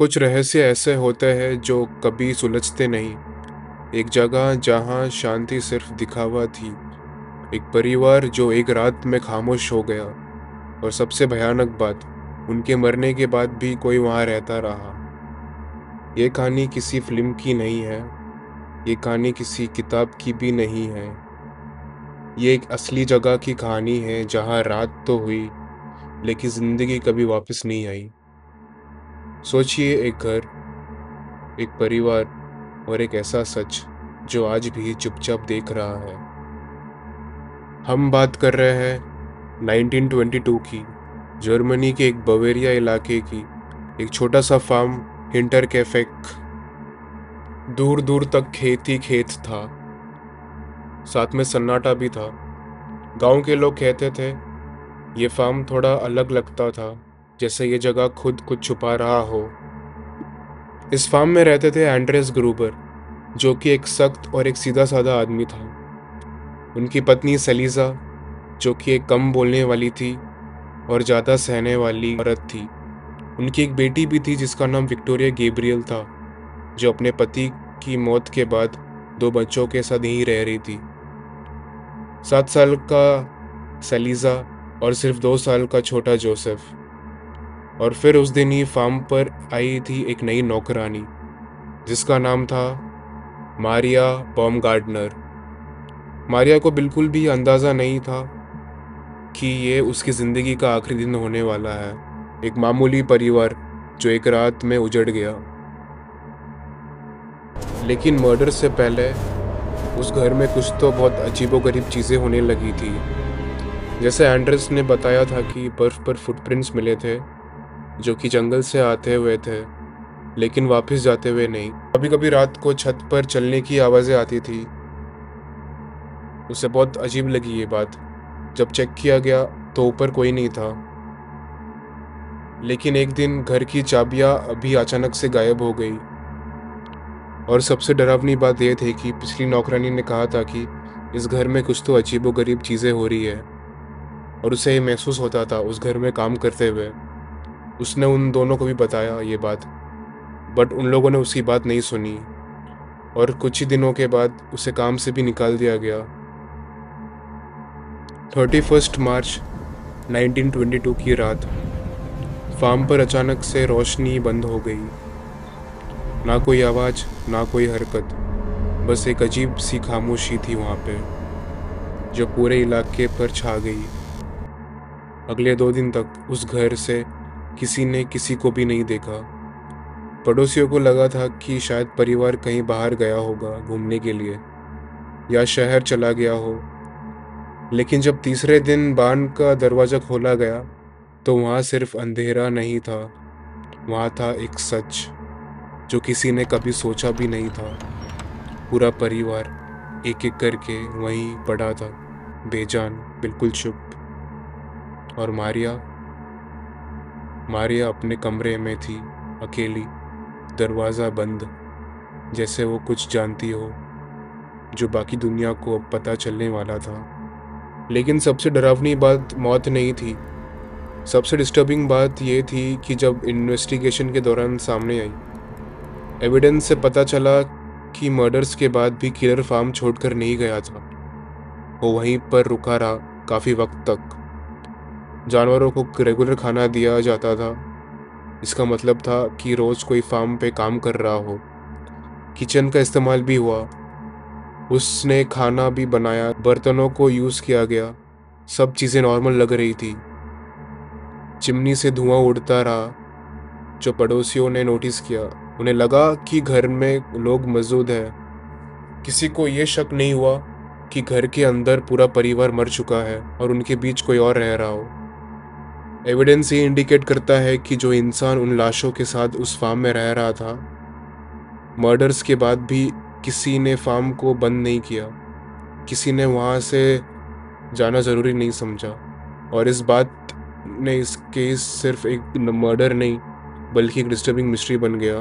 कुछ रहस्य ऐसे होते हैं जो कभी सुलझते नहीं। एक जगह जहाँ शांति सिर्फ दिखावा थी। एक परिवार जो एक रात में खामोश हो गया। और सबसे भयानक बात, उनके मरने के बाद भी कोई वहाँ रहता रहा। ये कहानी किसी फिल्म की नहीं है। ये कहानी किसी किताब की भी नहीं है। ये एक असली जगह की कहानी है जहाँ रात तो हुई, लेकिन जिंदगी कभी वापस नहीं आई। सोचिए, एक घर, एक परिवार और एक ऐसा सच जो आज भी चुपचाप देख रहा है। हम बात कर रहे हैं 1922 की, जर्मनी के एक बवेरिया इलाके की। एक छोटा सा फार्म, हिंटरकैफेक। दूर दूर तक खेत ही खेत था, साथ में सन्नाटा भी था। गांव के लोग कहते थे ये फार्म थोड़ा अलग लगता था, जैसे ये जगह खुद कुछ छुपा रहा हो। इस फार्म में रहते थे एंड्रेस ग्रूबर, जो कि एक सख्त और एक सीधा साधा आदमी था। उनकी पत्नी सेलिजा, जो कि एक कम बोलने वाली थी और ज़्यादा सहने वाली औरत थी। उनकी एक बेटी भी थी जिसका नाम विक्टोरिया गैब्रियल था, जो अपने पति की मौत के बाद दो बच्चों के साथ यहीं रह रही थी। 7 साल का सेलिजा और सिर्फ 2 साल का छोटा जोसेफ। और फिर उस दिन ही फार्म पर आई थी एक नई नौकरानी, जिसका नाम था मारिया बॉमगार्डनर। मारिया को बिल्कुल भी अंदाज़ा नहीं था कि ये उसकी ज़िंदगी का आखिरी दिन होने वाला है। एक मामूली परिवार जो एक रात में उजड़ गया। लेकिन मर्डर से पहले उस घर में कुछ तो बहुत अजीबोगरीब चीज़ें होने लगी थी। जैसे एंड्रेस ने बताया था कि बर्फ़ पर फुटप्रिंट्स मिले थे, जो कि जंगल से आते हुए थे, लेकिन वापस जाते हुए नहीं। कभी कभी रात को छत पर चलने की आवाज़ें आती थी। उसे बहुत अजीब लगी ये बात। जब चेक किया गया तो ऊपर कोई नहीं था। लेकिन एक दिन घर की चाबियां अभी अचानक से गायब हो गई। और सबसे डरावनी बात यह थी कि पिछली नौकरानी ने कहा था कि इस घर में कुछ तो अजीबोगरीब चीज़ें हो रही है, और उसे ये महसूस होता था उस घर में काम करते हुए। उसने उन दोनों को भी बताया ये बात, बट उन लोगों ने उसकी बात नहीं सुनी, और कुछ ही दिनों के बाद उसे काम से भी निकाल दिया गया। 31 मार्च 1922 की रात, फार्म पर अचानक से रोशनी बंद हो गई। ना कोई आवाज़, ना कोई हरकत, बस एक अजीब सी खामोशी थी वहाँ पे, जो पूरे इलाके पर छा गई। अगले 2 दिन तक उस घर से किसी ने किसी को भी नहीं देखा। पड़ोसियों को लगा था कि शायद परिवार कहीं बाहर गया होगा घूमने के लिए, या शहर चला गया हो। लेकिन जब तीसरे दिन बांध का दरवाज़ा खोला गया, तो वहाँ सिर्फ अंधेरा नहीं था, वहाँ था एक सच जो किसी ने कभी सोचा भी नहीं था। पूरा परिवार एक एक करके वहीं पड़ा था, बेजान, बिल्कुल चुप। और मारिया मारिया अपने कमरे में थी, अकेली, दरवाज़ा बंद, जैसे वो कुछ जानती हो जो बाकी दुनिया को अब पता चलने वाला था। लेकिन सबसे डरावनी बात मौत नहीं थी। सबसे डिस्टर्बिंग बात ये थी कि जब इन्वेस्टिगेशन के दौरान सामने आई एविडेंस से पता चला कि मर्डर्स के बाद भी किलर फार्म छोड़कर नहीं गया था। वो वहीं पर रुका रहा काफ़ी वक्त तक। जानवरों को रेगुलर खाना दिया जाता था। इसका मतलब था कि रोज़ कोई फार्म पे काम कर रहा हो। किचन का इस्तेमाल भी हुआ, उसने खाना भी बनाया, बर्तनों को यूज़ किया गया। सब चीज़ें नॉर्मल लग रही थी। चिमनी से धुआं उड़ता रहा, जो पड़ोसियों ने नोटिस किया। उन्हें लगा कि घर में लोग मौजूद हैं। किसी को ये शक नहीं हुआ कि घर के अंदर पूरा परिवार मर चुका है और उनके बीच कोई और रह रहा हो। एविडेंस ये इंडिकेट करता है कि जो इंसान उन लाशों के साथ उस फार्म में रह रहा था, मर्डर्स के बाद भी किसी ने फार्म को बंद नहीं किया। किसी ने वहाँ से जाना ज़रूरी नहीं समझा। और इस बात ने इस केस सिर्फ एक मर्डर नहीं, बल्कि एक डिस्टर्बिंग मिस्ट्री बन गया।